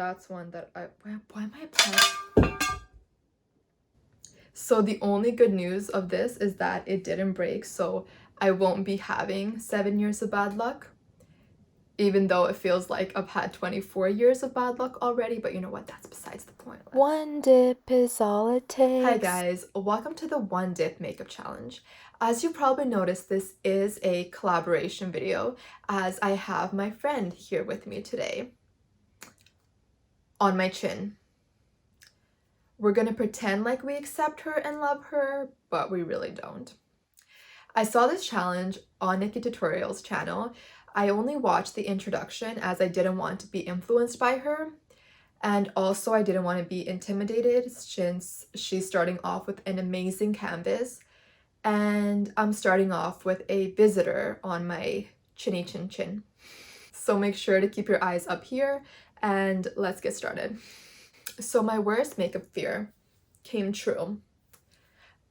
that's one that why am I applying? So the only good news of this is that it didn't break, so I won't be having 7 years of bad luck, even though it feels like I've had 24 years of bad luck already, but you know what, that's besides the point. One dip is all it takes. Hi guys, welcome to the One Dip Makeup Challenge. As you probably noticed, this is a collaboration video as I have my friend here with me today on my chin. We're gonna pretend like we accept her and love her, but we really don't. I saw this challenge on Nikkietutorials channel. I only watched the introduction as I didn't want to be influenced by her. And also I didn't want to be intimidated since she's starting off with an amazing canvas. And I'm starting off with a visitor on my chinny chin chin. So make sure to keep your eyes up here and let's get started. So my worst makeup fear came true.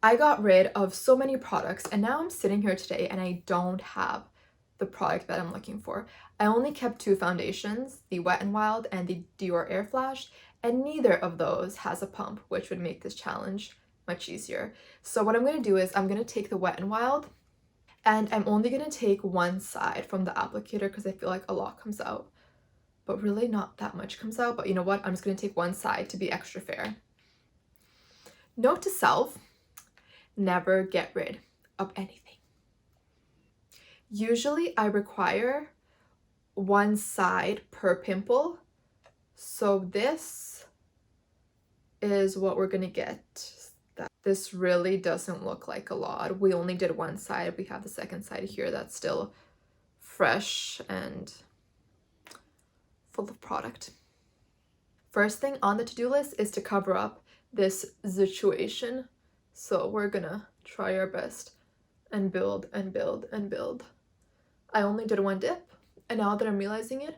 I got rid of so many products and now I'm sitting here today and I don't have the product that I'm looking for. I only kept 2 foundations, the Wet n Wild and the Dior Air Flash, and neither of those has a pump, which would make this challenge much easier. So what I'm going to do is I'm going to take the Wet n Wild and I'm only going to take one side from the applicator because I feel like a lot comes out. But really not that much comes out, but you know what? I'm just going to take one side to be extra fair. Note to self, never get rid of anything. Usually I require one side per pimple. So this is what we're gonna get. This really doesn't look like a lot. We only did one side. We have the second side here that's still fresh and full of product. First thing on the to-do list is to cover up this situation. So we're gonna try our best and build and build and build. I only did one dip, and now that I'm realizing it,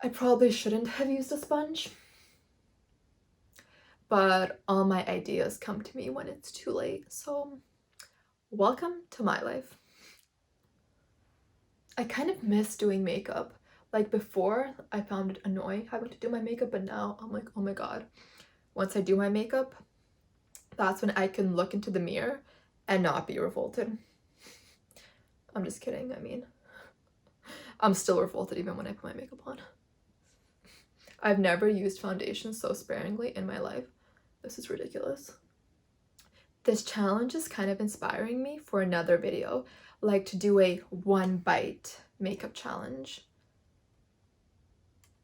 I probably shouldn't have used a sponge. But all my ideas come to me when it's too late, so welcome to my life. I kind of miss doing makeup. Like before, I found it annoying having to do my makeup, but now I'm like, oh my god. Once I do my makeup, that's when I can look into the mirror and not be revolted. I'm just kidding, I mean, I'm still revolted even when I put my makeup on. I've never used foundation so sparingly in my life. This is ridiculous. This challenge is kind of inspiring me for another video, like to do a 1 bite makeup challenge.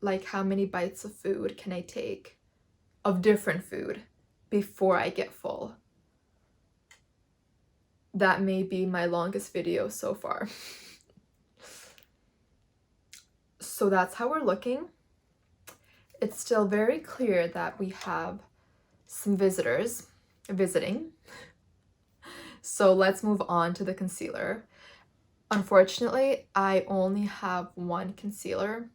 Like how many bites of food can I take, of different food, before I get full. That may be my longest video so far. So that's how we're looking. It's still very clear that we have some visitors visiting. So let's move on to the concealer. Unfortunately, I only have one concealer.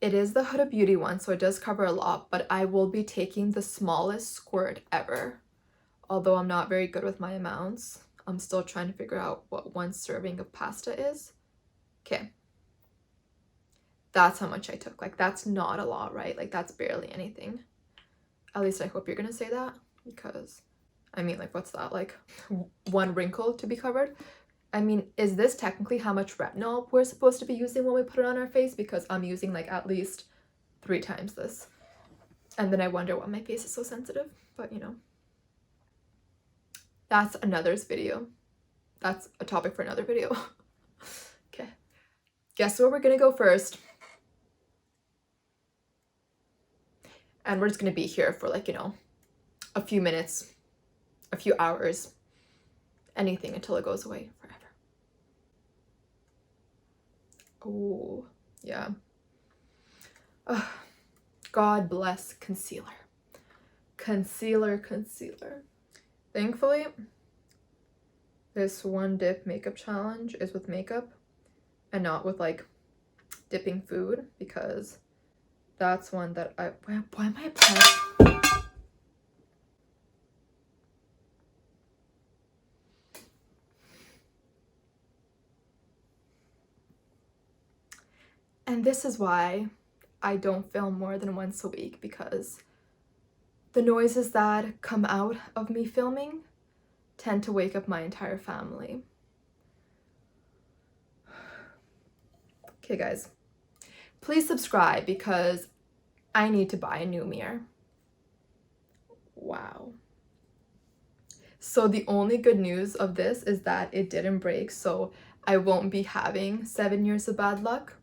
It is the Huda Beauty one, so it does cover a lot, but I will be taking the smallest squirt ever. Although I'm not very good with my amounts, I'm still trying to figure out what 1 serving of pasta is. Okay. That's how much I took. Like, that's not a lot, right? Like, that's barely anything. At least I hope you're gonna say that, because, I mean, like, what's that? Like, 1 wrinkle to be covered? I mean, is this technically how much retinol we're supposed to be using when we put it on our face? Because I'm using, like, at least 3 times this. And then I wonder why my face is so sensitive, but, you know. That's another's video. That's a topic for another video. Okay. Guess where we're gonna go first? And we're just gonna be here for, like, you know, a few minutes, a few hours, anything until it goes away forever. Oh, yeah. Ugh. God bless concealer. Concealer. Thankfully, this 1 dip makeup challenge is with makeup and not with, like, dipping food, because that's one that why am I applying? And this is why I don't film more than once a week because the noises that come out of me filming tend to wake up my entire family. Okay, guys, please subscribe because I need to buy a new mirror. Wow. So the only good news of this is that it didn't break, so I won't be having 7 years of bad luck,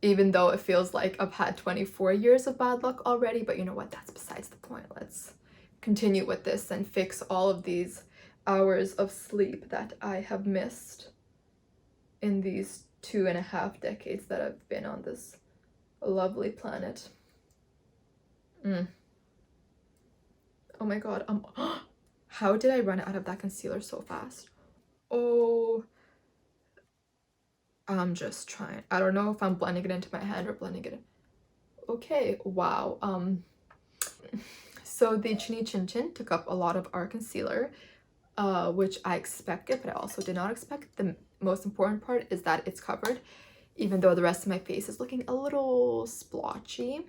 even though it feels like I've had 24 years of bad luck already. But you know what? That's besides the point. Let's continue with this and fix all of these hours of sleep that I have missed in these 2.5 decades that I've been on this lovely planet. Oh my god, how did I run out of that concealer so fast? Oh, I'm just trying. I don't know if I'm blending it into my hand or blending it in. Okay, wow. So the Chinny Chin Chin took up a lot of our concealer, which I expected, but I also did not expect. The most important part is that it's covered, even though the rest of my face is looking a little splotchy.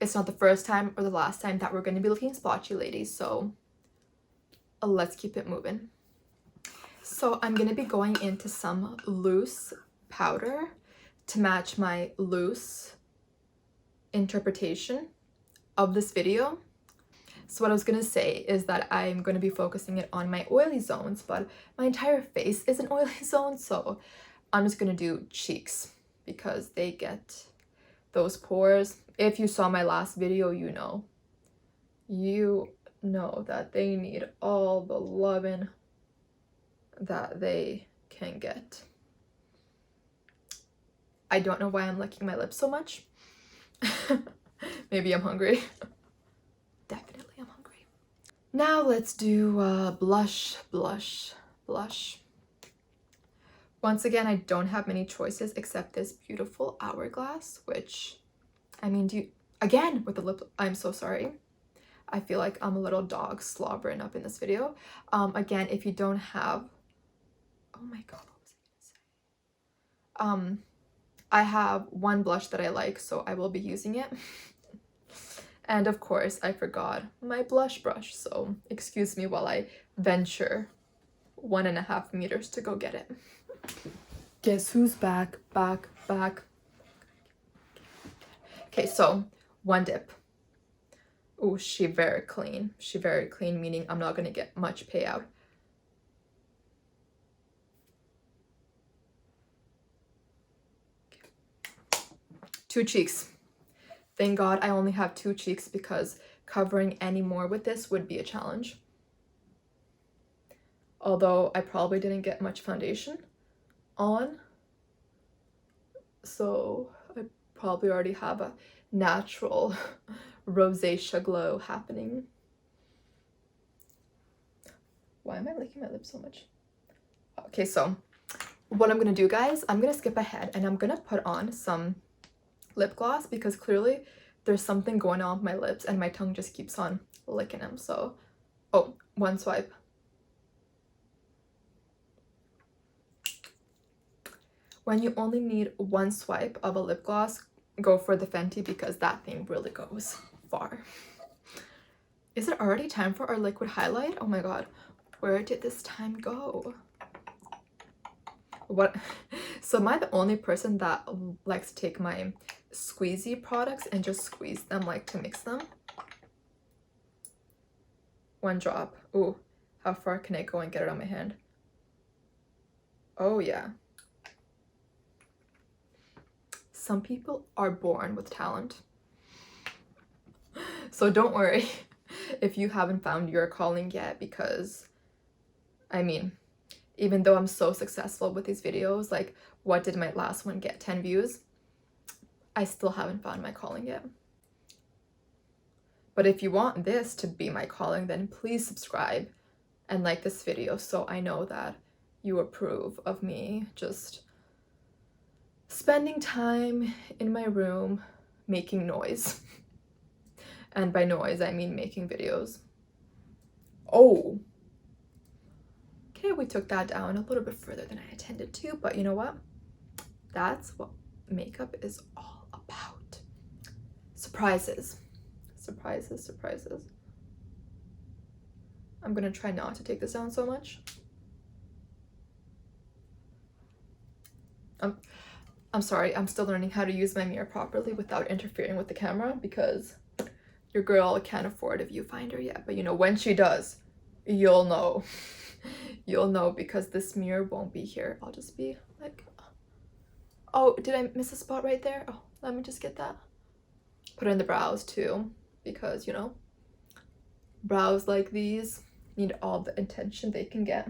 It's not the first time or the last time that we're going to be looking splotchy, ladies, so let's keep it moving. So I'm going to be going into some loose powder to match my loose interpretation of this video. So what I was going to say is that I'm going to be focusing it on my oily zones, but my entire face is an oily zone, so I'm just going to do cheeks because they get those pores. If you saw my last video, you know that they need all the loving that they can get. I don't know why I'm licking my lips so much. Maybe I'm hungry. Definitely I'm hungry. Now let's do blush. Once again, I don't have many choices except this beautiful hourglass, which, I mean, again, with the lip, I'm so sorry. I feel like I'm a little dog slobbering up in this video. Again, if you don't have, oh my god, what was I gonna say? I have one blush that I like, so I will be using it. And of course, I forgot my blush brush, so excuse me while I venture 1.5 meters to go get it. Guess who's back. Okay, so one dip. Oh, she very clean, meaning I'm not gonna get much payout. Two cheeks. Thank God I only have 2 cheeks because covering any more with this would be a challenge. Although I probably didn't get much foundation on, so I probably already have a natural rosacea glow happening. Why am I licking my lips so much? Okay, so what I'm gonna do, guys, I'm gonna skip ahead and I'm gonna put on some lip gloss because clearly there's something going on with my lips and my tongue just keeps on licking them. So, oh, one swipe. When you only need one swipe of a lip gloss, go for the Fenty because that thing really goes far. Is it already time for our liquid highlight? Oh my god, where did this time go? What? So am I the only person that likes to take my squeezy products and just squeeze them, like to mix them? One drop. Ooh, how far can I go and get it on my hand? Oh yeah. Some people are born with talent. So don't worry if you haven't found your calling yet, because I mean, even though I'm so successful with these videos, like what did my last one get? 10 views? I still haven't found my calling yet. But if you want this to be my calling, then please subscribe and like this video so I know that you approve of me just spending time in my room making noise. And by noise, I mean making videos. Oh. Okay, we took that down a little bit further than I intended to, but you know what? That's what makeup is all about. Surprises. Surprises, surprises. I'm gonna try not to take this down so much. I'm sorry, I'm still learning how to use my mirror properly without interfering with the camera because your girl can't afford a viewfinder yet. But you know, when she does, you'll know. You'll know because this mirror won't be here. I'll just be like, oh, did I miss a spot right there? Oh, let me just get that. Put it in the brows too because, you know, brows like these need all the attention they can get.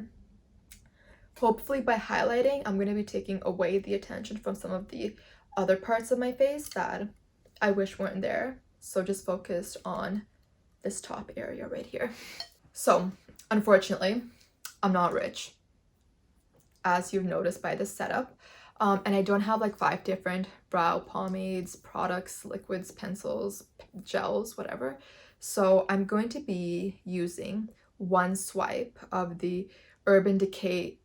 Hopefully by highlighting, I'm going to be taking away the attention from some of the other parts of my face that I wish weren't there. So just focus on this top area right here. So unfortunately, I'm not rich, as you've noticed by this setup. And I don't have like 5 different brow pomades, products, liquids, pencils, gels, whatever. So I'm going to be using one swipe of the Urban Decay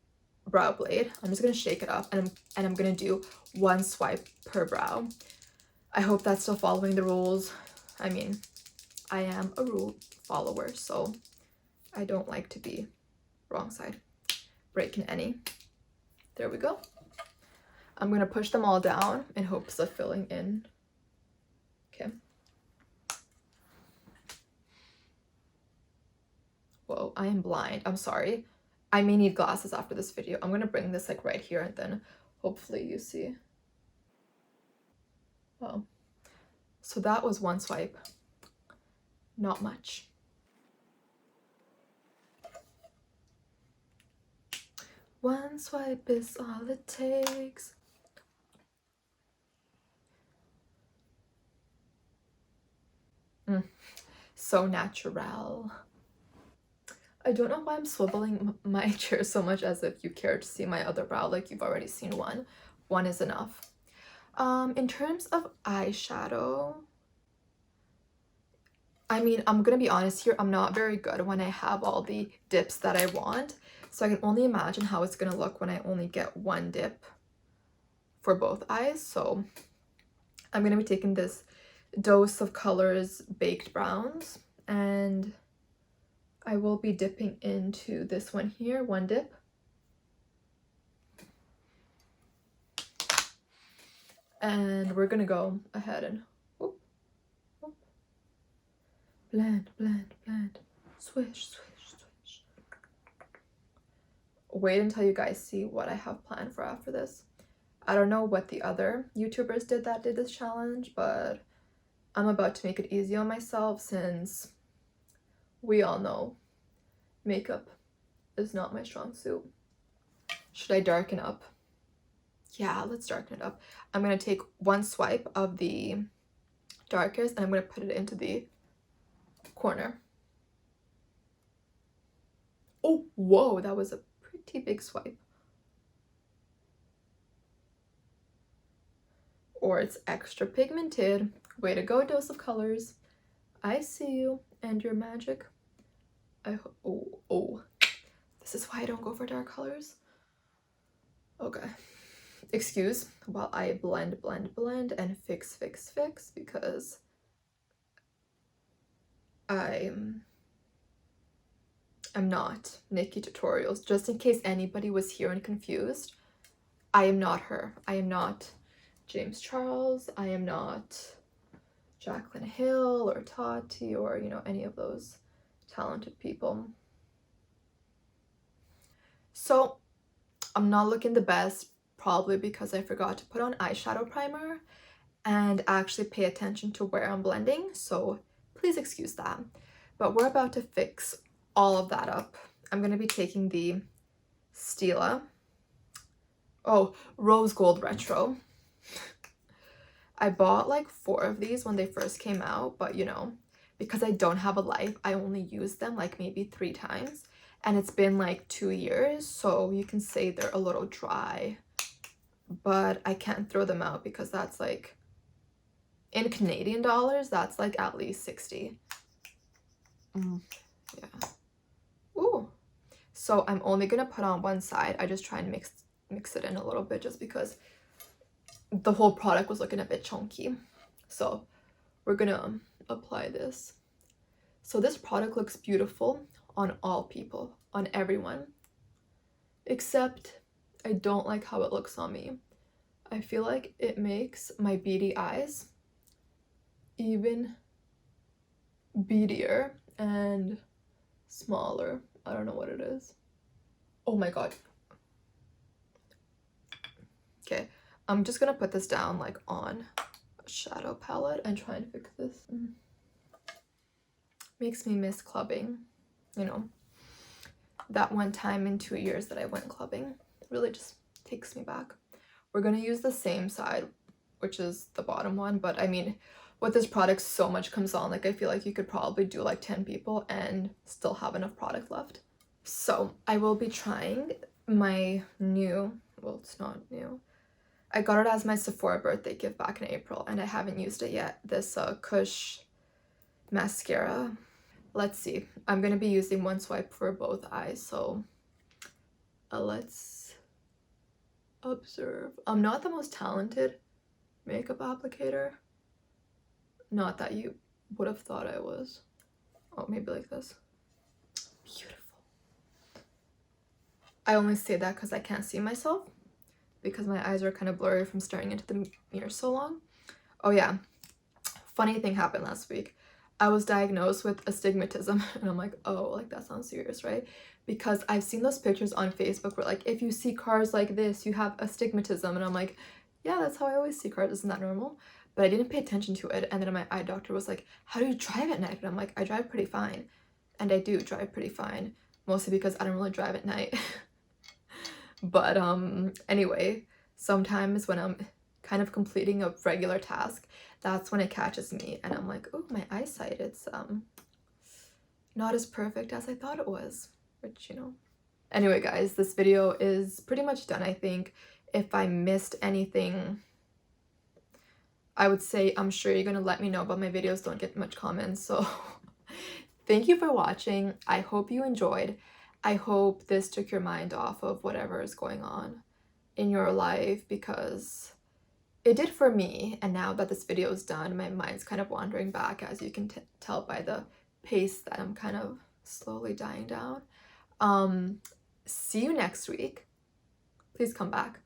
brow blade. I'm just going to shake it up and I'm going to do one swipe per brow. I hope that's still following the rules. I mean, I am a rule follower, so I don't like to be wrong side, breaking any. There we go. I'm going to push them all down in hopes of filling in. Okay. Whoa, I am blind. I'm sorry. I may need glasses after this video. I'm going to bring this like right here and then hopefully you see. Wow. So that was one swipe. Not much. One swipe is all it takes. So natural. I don't know why I'm swiveling my chair so much as if you care to see my other brow, like you've already seen one. One is enough. In terms of eyeshadow, I mean, I'm gonna be honest here, I'm not very good when I have all the dips that I want. So I can only imagine how it's gonna look when I only get one dip for both eyes. So I'm gonna be taking this Dose of Colors Baked Browns and I will be dipping into this one here, one dip. And we're gonna go ahead and whoop, whoop. Blend, blend, blend, swish, swish, swish. Wait until you guys see what I have planned for after this. I don't know what the other YouTubers did that did this challenge, but I'm about to make it easy on myself since we all know makeup is not my strong suit. Should I darken up? Yeah, let's darken it up. I'm going to take one swipe of the darkest and I'm going to put it into the corner. Oh, whoa, that was a pretty big swipe. Or it's extra pigmented. Way to go, Dose of Colors. I see you and your magic. Oh. This is why I don't go for dark colors. Okay. Excuse while I blend, blend, blend and fix, fix, fix because I'm not Nikkietutorials. Just in case anybody was here and confused, I am not her. I am not James Charles. I am not Jaclyn Hill or Tati or, you know, any of those talented people. So I'm not looking the best, probably because I forgot to put on eyeshadow primer and actually pay attention to where I'm blending, so please excuse that. But we're about to fix all of that up. I'm going to be taking the Stila, Rose Gold Retro. I bought like 4 of these when they first came out, but you know, because I don't have a life, I only used them like maybe 3 times. And it's been like 2 years, so you can say they're a little dry. But I can't throw them out because that's like, in Canadian dollars, that's like at least 60. Yeah. Ooh. So I'm only gonna put on one side. I just try and mix it in a little bit just because the whole product was looking a bit chunky. So we're gonna apply this. So this product looks beautiful on all people, on everyone, except I don't like how it looks on me. I feel like it makes my beady eyes even beadier and smaller. I don't know what it is. Oh my god. Okay, I'm just gonna put this down like on a shadow palette and try and fix this. Makes me miss clubbing, you know, that one time in 2 years that I went clubbing. Really just takes me back. We're gonna use the same side, which is the bottom one, but I mean, with this product, so much comes on. Like, I feel like you could probably do like 10 people and still have enough product left. So I will be trying my new, well, it's not new, I got it as my Sephora birthday gift back in April, and I haven't used it yet. This Kush mascara. Let's see. I'm gonna be using one swipe for both eyes, so let's observe. I'm not the most talented makeup applicator. Not that you would have thought I was. Oh, maybe like this. Beautiful. I only say that because I can't see myself, because my eyes are kind of blurry from staring into the mirror so long. Oh yeah, funny thing happened last week. I was diagnosed with astigmatism, and I'm like, oh, like that sounds serious, right? Because I've seen those pictures on Facebook where like, if you see cars like this, you have astigmatism, and I'm like, yeah, that's how I always see cars, isn't that normal? But I didn't pay attention to it, and then my eye doctor was like, how do you drive at night? And I'm like, I drive pretty fine. And I do drive pretty fine, mostly because I don't really drive at night. But anyway, sometimes when I'm kind of completing a regular task, that's when it catches me, and I'm like, oh, my eyesight, it's not as perfect as I thought it was, which, you know. Anyway, guys, this video is pretty much done, I think. If I missed anything, I would say I'm sure you're gonna let me know, but my videos don't get much comments, so thank you for watching. I hope you enjoyed. I hope this took your mind off of whatever is going on in your life, because it did for me. And now that this video is done, my mind's kind of wandering back, as you can tell by the pace that I'm kind of slowly dying down. See you next week. Please come back.